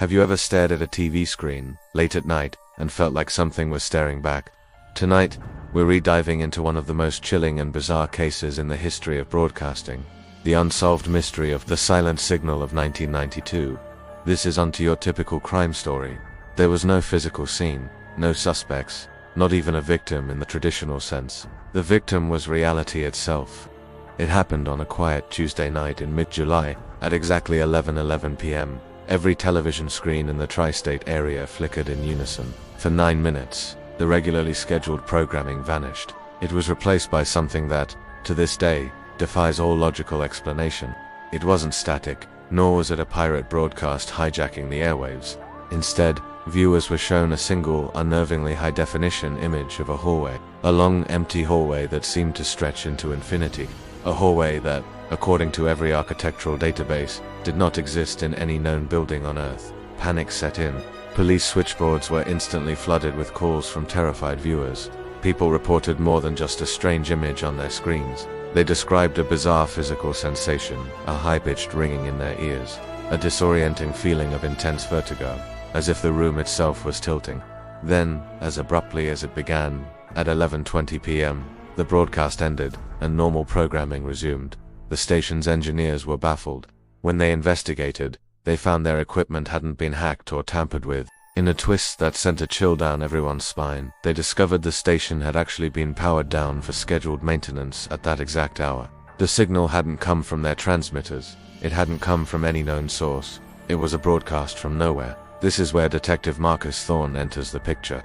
Have you ever stared at a TV screen, late at night, and felt like something was staring back? Tonight, we're rediving into one of the most chilling and bizarre cases in the history of broadcasting. The unsolved mystery of the silent signal of 1992. This isn't your typical crime story. There was no physical scene, no suspects, not even a victim in the traditional sense. The victim was reality itself. It happened on a quiet Tuesday night in mid-July, at exactly 11:11 p.m. Every television screen in the tri-state area flickered in unison. For 9 minutes, the regularly scheduled programming vanished. It was replaced by something that, to this day, defies all logical explanation. It wasn't static, nor was it a pirate broadcast hijacking the airwaves. Instead, viewers were shown a single, unnervingly high-definition image of a hallway. A long, empty hallway that seemed to stretch into infinity. A hallway that, according to every architectural database, did not exist in any known building on Earth. Panic set in. Police switchboards were instantly flooded with calls from terrified viewers. People reported more than just a strange image on their screens. They described a bizarre physical sensation, a high-pitched ringing in their ears, a disorienting feeling of intense vertigo, as if the room itself was tilting. Then, as abruptly as it began, at 11:20 p.m., the broadcast ended, and normal programming resumed. The station's engineers were baffled. When they investigated, they found their equipment hadn't been hacked or tampered with. In a twist that sent a chill down everyone's spine, they discovered the station had actually been powered down for scheduled maintenance at that exact hour. The signal hadn't come from their transmitters. It hadn't come from any known source. It was a broadcast from nowhere. This is where Detective Marcus Thorne enters the picture.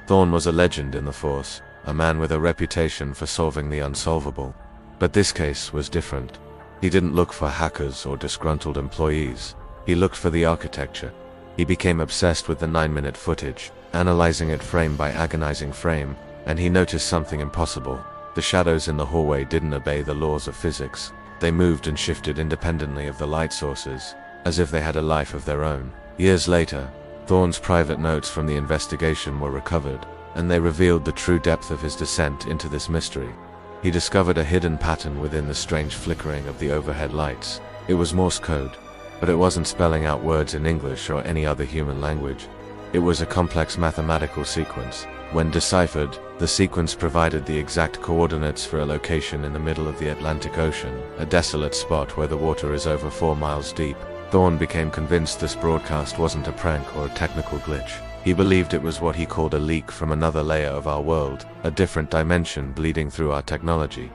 Thorne was a legend in the force, a man with a reputation for solving the unsolvable. But this case was different. He didn't look for hackers or disgruntled employees. He looked for the architecture. He became obsessed with the 9-minute footage, analyzing it frame by agonizing frame, and he noticed something impossible. The shadows in the hallway didn't obey the laws of physics. They moved and shifted independently of the light sources, as if they had a life of their own. Years later, Thorne's private notes from the investigation were recovered, and they revealed the true depth of his descent into this mystery. He discovered a hidden pattern within the strange flickering of the overhead lights. It was Morse code, but it wasn't spelling out words in English or any other human language. It was a complex mathematical sequence. When deciphered, the sequence provided the exact coordinates for a location in the middle of the Atlantic Ocean, a desolate spot where the water is over 4 miles deep. Thorne became convinced this broadcast wasn't a prank or a technical glitch. He believed it was what he called a leak from another layer of our world, a different dimension bleeding through our technology.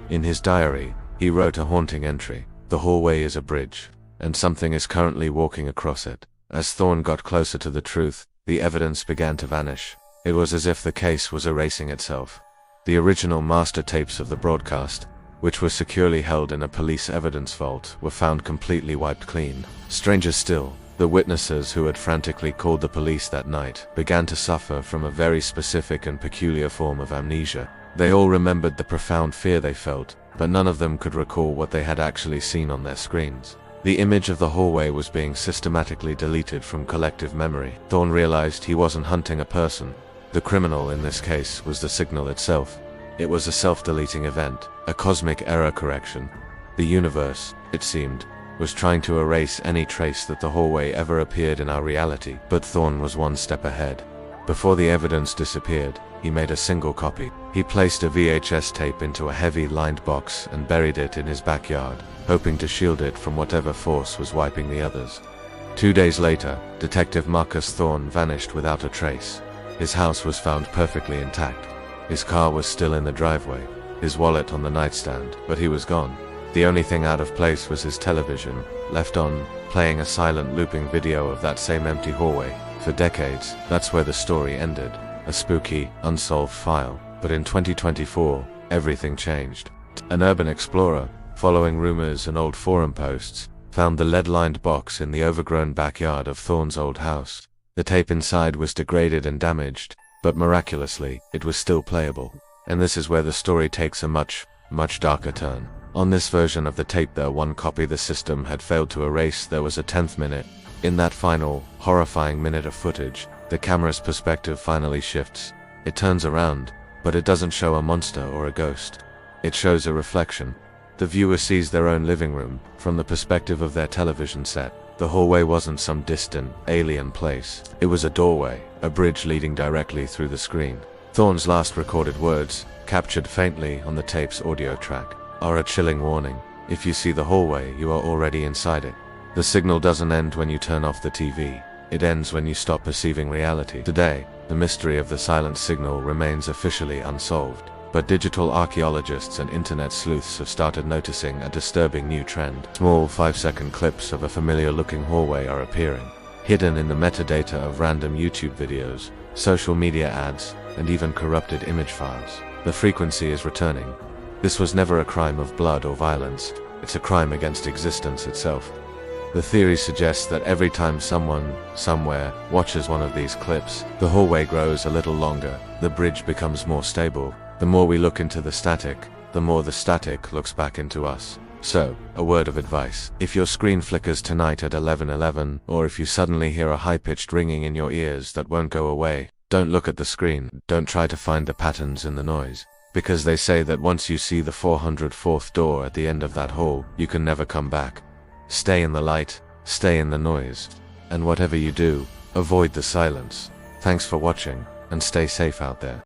In his diary, he wrote a haunting entry. The hallway is a bridge, and something is currently walking across it. As Thorne got closer to the truth, the evidence began to vanish. It was as if the case was erasing itself. The original master tapes of the broadcast, which were securely held in a police evidence vault, were found completely wiped clean. Stranger still, the witnesses who had frantically called the police that night began to suffer from a very specific and peculiar form of amnesia. They all remembered the profound fear they felt, but none of them could recall what they had actually seen on their screens. The image of the hallway was being systematically deleted from collective memory. Thorne realized he wasn't hunting a person. The criminal in this case was the signal itself. It was a self-deleting event, a cosmic error correction. The universe, it seemed, was trying to erase any trace that the hallway ever appeared in our reality, but Thorne was one step ahead. Before the evidence disappeared, he made a single copy. He placed a VHS tape into a heavy lined box and buried it in his backyard, hoping to shield it from whatever force was wiping the others. 2 days later, Detective Marcus Thorne vanished without a trace. His house was found perfectly intact. His car was still in the driveway, his wallet on the nightstand, but he was gone. The only thing out of place was his television, left on, playing a silent looping video of that same empty hallway. For decades, that's where the story ended, a spooky, unsolved file. But in 2024, everything changed. An urban explorer, following rumors and old forum posts, found the lead-lined box in the overgrown backyard of Thorne's old house. The tape inside was degraded and damaged, but miraculously, it was still playable. And this is where the story takes a much darker turn. On this version of the tape, one copy the system had failed to erase, there was a 10th minute. In that final, horrifying minute of footage, the camera's perspective finally shifts. It turns around, but it doesn't show a monster or a ghost. It shows a reflection. The viewer sees their own living room, from the perspective of their television set. The hallway wasn't some distant, alien place. It was a doorway, a bridge leading directly through the screen. Thorne's last recorded words, captured faintly on the tape's audio track, are a chilling warning. If you see the hallway, you are already inside it. The signal doesn't end when you turn off the TV. It ends when you stop perceiving reality. Today, the mystery of the silent signal remains officially unsolved. But digital archaeologists and internet sleuths have started noticing a disturbing new trend. Small 5-second clips of a familiar-looking hallway are appearing, hidden in the metadata of random YouTube videos, social media ads, and even corrupted image files. The frequency is returning. This was never a crime of blood or violence. It's a crime against existence itself. The theory suggests that every time someone, somewhere, watches one of these clips, the hallway grows a little longer, the bridge becomes more stable. The more we look into the static, the more the static looks back into us. So, a word of advice. If your screen flickers tonight at 11:11, or if you suddenly hear a high-pitched ringing in your ears that won't go away, don't look at the screen. Don't try to find the patterns in the noise. Because they say that once you see the 404th door at the end of that hall, you can never come back. Stay in the light, stay in the noise. And whatever you do, avoid the silence. Thanks for watching, and stay safe out there.